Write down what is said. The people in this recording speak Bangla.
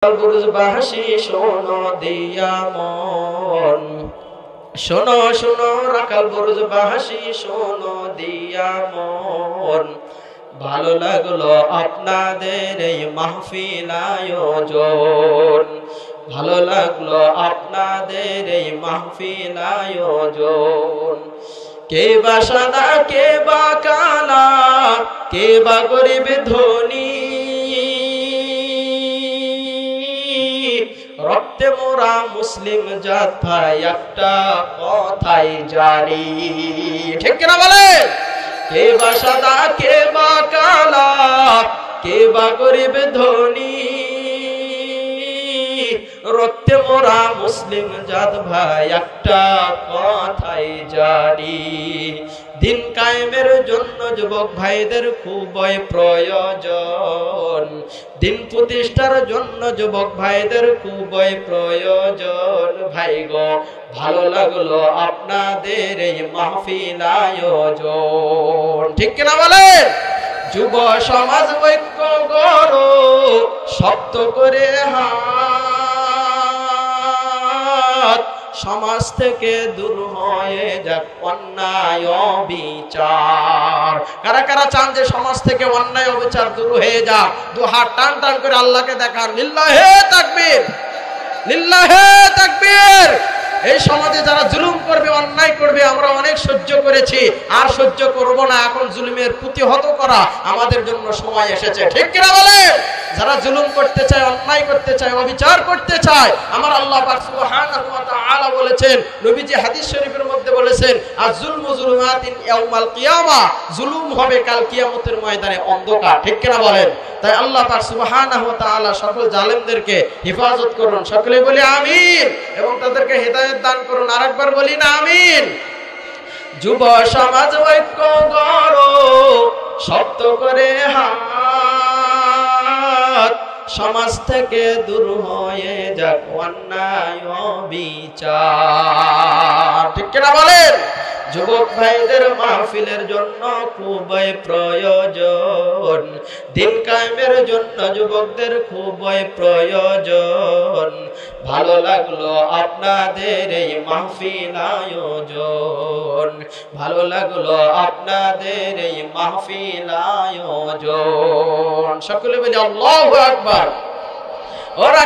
বুরজবাসী শোনো দিয়া মন, শোনো শোনো রাখাল বুরজবাসী শোনো দিয়া মন। ভালো লাগলো আপনাদের এই মাহফিল আয়োজন, ভালো লাগলো আপনাদের এই মাহফিল আয়োজন। কে বা সাদা কে বা কালা, কে বা গরিব ধনী, রক্তে মোরা মুসলিম জাত ভাই একটা কথাই জানি, ঠিক কিনা বলেন? কে বা সাদা কে বা কালা, কে বা গরিব ধনী, রক্তে মোরা মুসলিম জাত ভাই একটা কথাই জানি। দিন কায়েমের জন্য যুবক ভাইদের খুবই প্রয়োজন, দিন প্রতিষ্ঠার জন্য যুবক ভাইদের খুবই প্রয়োজন। ভাই গো ভালো লাগলো আপনাদের এই মাহফিল আয়োজন, ঠিক কিনা বলেন? যুব সমাজ ঐক্য গড়ো শক্ত করে হাত, সমাজ থেকে দূর হয়ে যাক অন্যায় অবিচার। কারা কারা চান যে সমাজ থেকে অন্যায় অবিচার দূর হয়ে যাক? দু হাত টান টান করে আল্লাহকে দেখান, লিল্লাহে তাকবীর, লিল্লাহে তাকবীর। এই সমাজে যারা জুলুম করবে, অন্যায় করবে, আমরা অনেক সহ্য করেছি, আর সহ্য করব না। এখন জুলুমের প্রতিহত করা আমাদের জন্য সময় এসেছে, ঠিক কিনা বলে? যারা জুলুম করতে চায়, অন্যায় করতে চায়, অবিচার করতে চায়, আমার আল্লাহ পাক সুবহানাহু ওয়া তাআলা বলেছেন, নবীজি হাদিস শরীফের মধ্যে বলেছেন, আয-যুলমু যুলুমাতিন ইয়াউমাল কিয়ামা, জুলুম হবে কাল কিয়ামতের ময়দানে অন্ধকার, ঠিক কিনা বলেন? তাই আল্লাহ পাক সুবহানাহু ওয়া তাআলা সকল জালেমদেরকে হেফাজত করুন, সকলে বলি আমিন, এবং তাদেরকে হেদায়েত দান করুন। আরেকবার বলি না আমিন। যুব সমাজ ঐক্য গড়ো শক্ত করে হাত, সমাজ থেকে দূর হয়ে যাক অন্যায় অবিচার, ঠিক কিনা বলেন? যুবক ভাইদের মাহফিলের জন্য খুবই প্রয়োজন, দিন কায়েমের জন্য যুবকদের খুবই প্রয়োজন। ভালো লাগলো আপনাদের এই মাহফিল আয়োজন, ভালো লাগলো আপনাদের এই মাহফিল আয়োজন। সকলে বলি আল্লাহু আকবার। ওরা